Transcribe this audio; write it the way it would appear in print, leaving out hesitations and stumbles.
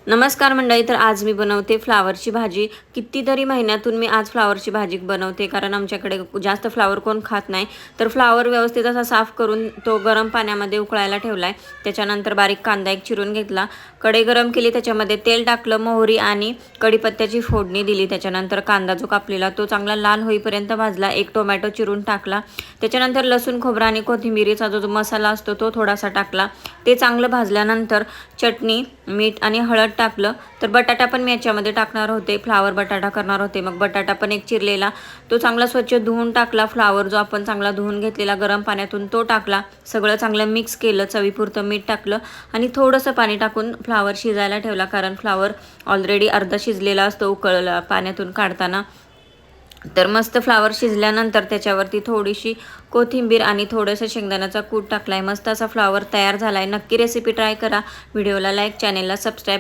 नमस्कार मंडळी. तर आज मी बनवते फ्लावरची भाजी. कितीतरी महिन्यातून मी आज फ्लावरची भाजी बनवते, कारण आमच्याकडे जास्त फ्लावर कोण खात नाही. तर फ्लावर व्यवस्थित असा साफ करून तो गरम पाण्यामध्ये उकळायला ठेवला आहे. त्याच्यानंतर बारीक कांदा एक चिरून घेतला, कढई गरम केली, त्याच्यामध्ये तेल टाकलं, मोहरी आणि कढीपत्त्याची फोडणी दिली. त्याच्यानंतर कांदा जो कापलेला तो चांगला लाल होईपर्यंत भाजला. एक टोमॅटो चिरून टाकला. त्याच्यानंतर लसूण, खोबरा आणि कोथिंबीरीचा जो मसाला असतो तो थोडासा टाकला. ते चांगलं भाजल्यानंतर चटणी, मीठ आणि हळद टाकलं. तर बटाटा पण मी याच्यामध्ये टाकणार होते, फ्लावर बटाटा करणार होते. मग बटाटा पण एक चिरलेला तो चांगला स्वच्छ धुवून टाकला. फ्लावर जो आपण चांगला धुवून घेतलेला गरम पाण्यातून तो टाकला. सगळं चांगलं मिक्स केलं, चवीपुरतं मीठ टाकलं आणि थोडंसं पाणी टाकून फ्लावर शिजायला ठेवला, कारण फ्लावर ऑलरेडी अर्धा शिजलेला असतो उकळला पाण्यातून काढताना. तर मस्त फ्लावर शिजल्यानंतर त्याच्यावरती थोडीशी कोथिंबीर आणि थोडंसं शेंगदाण्याचा कूट टाकलाय. मस्त असा फ्लावर तयार झालाय. नक्की रेसिपी ट्राय करा. व्हिडिओला लाईक, चॅनेलला सबस्क्राईब